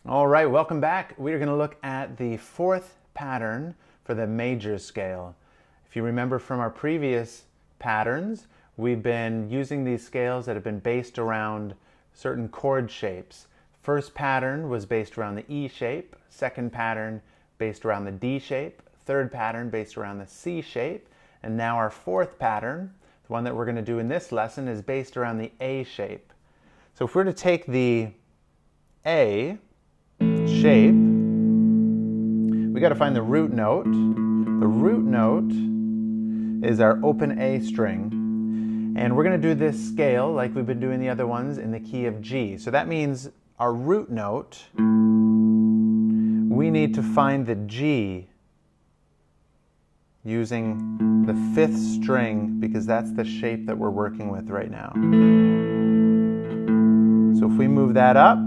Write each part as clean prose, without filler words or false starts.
All right, welcome back. We're going to look at the fourth pattern for the major scale. If you remember from our previous patterns, we've been using these scales that have been based around certain chord shapes. First pattern was based around the E shape, second pattern based around the D shape, third pattern based around the C shape, and now our fourth pattern, the one that we're going to do in this lesson, is based around the A shape. So if we're to take the A shape, we got to find the root note. The root note is our open A string, and we're going to do this scale like we've been doing the other ones in the key of G. So that means our root note, we need to find the G using the fifth string because that's the shape that we're working with right now. So if we move that up,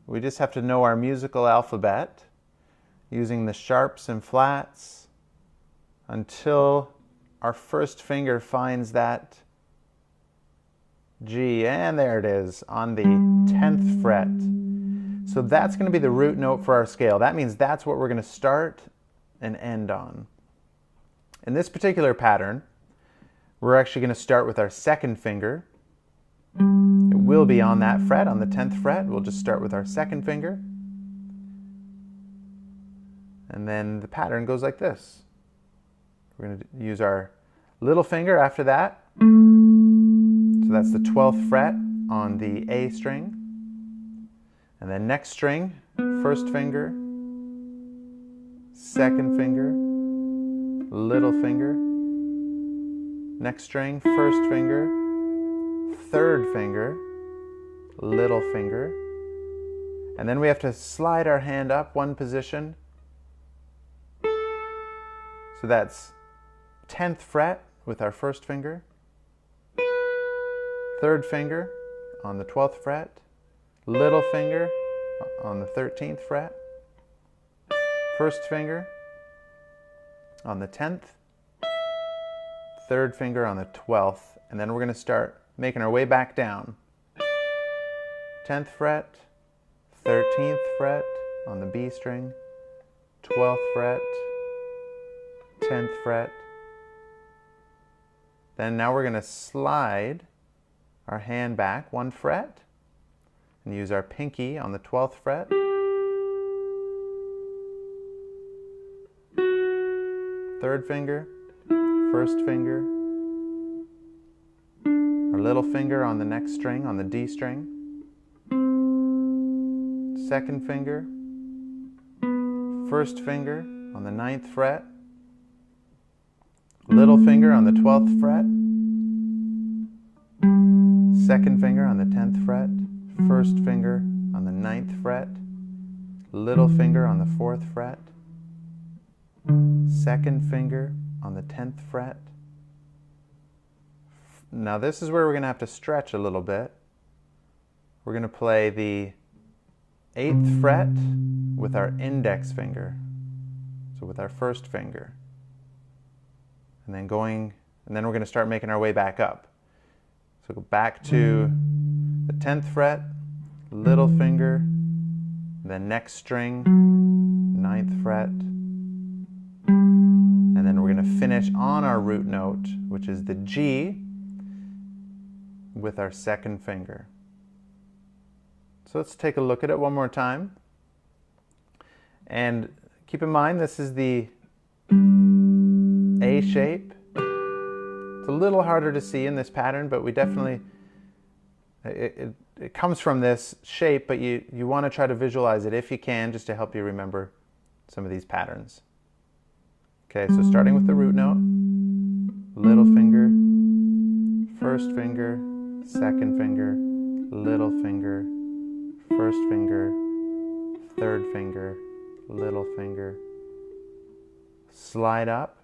we just have to know our musical alphabet using the sharps and flats until our first finger finds that G, and there it is on the 10th fret. So that's going to be the root note for our scale. That means that's what we're going to start and end on. In this particular pattern, we're actually going to start with our second finger. It will be on that fret, on the 10th fret. We'll just start with our second finger. And then the pattern goes like this. We're going to use our little finger after that. So that's the 12th fret on the A string. And then next string, first finger, second finger, little finger. Next string, first finger, third finger, little finger, and then we have to slide our hand up one position. So that's 10th fret with our first finger, third finger on the 12th fret, little finger on the 13th fret, first finger on the 10th, third finger on the 12th, and then we're going to start making our way back down. 10th fret, 13th fret on the B string, 12th fret, 10th fret. Then now we're going to slide our hand back one fret and use our pinky on the 12th fret. Third finger, first finger, our little finger on the next string, on the D string, second finger, first finger on the 9th fret, little finger on the 12th fret, second finger on the 10th fret, first finger on the 9th fret, little finger on the 4th fret, second finger on the 10th fret. Now this is where we're going to have to stretch a little bit. We're going to play the 8th fret with our index finger, so with our first finger, and then we're going to start making our way back up. So go back to the 10th fret, little finger, then next string, 9th fret, and then we're going to finish on our root note, which is the G, with our second finger. So let's take a look at it one more time. And keep in mind, this is the A shape. It's a little harder to see in this pattern, but we definitely, it comes from this shape, but you want to try to visualize it if you can, just to help you remember some of these patterns. Okay, so starting with the root note, little finger, first finger, second finger, little finger, first finger, third finger, little finger. Slide up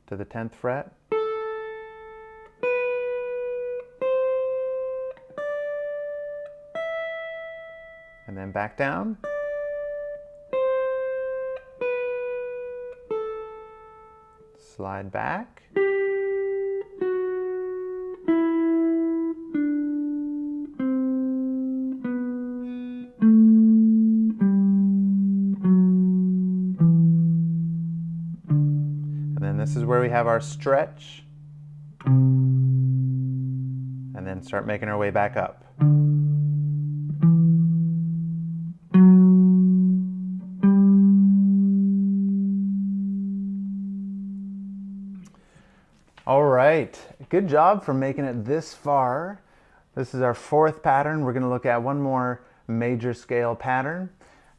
to the 10th fret. And then back down. Slide back. this is where we have our stretch. And then start making our way back up. All right, good job for making it this far. This is our fourth pattern. We're going to look at one more major scale pattern.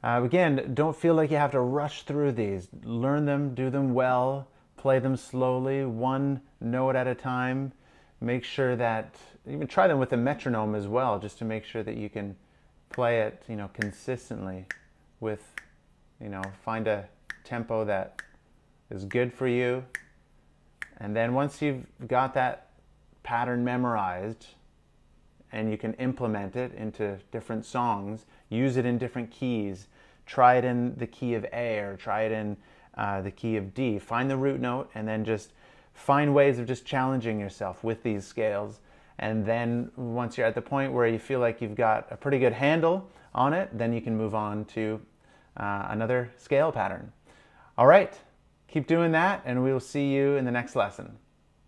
Again, don't feel like you have to rush through these. Learn them, do them well, play them slowly, one note at a time. Make sure that, even try them with a metronome as well, just to make sure that you can play it, consistently with, find a tempo that is good for you. And then once you've got that pattern memorized and you can implement it into different songs, use it in different keys, try it in the key of A or try it in the key of D. Find the root note and then just find ways of just challenging yourself with these scales. And then once you're at the point where you feel like you've got a pretty good handle on it, then you can move on to another scale pattern. All right. Keep doing that, and we will see you in the next lesson.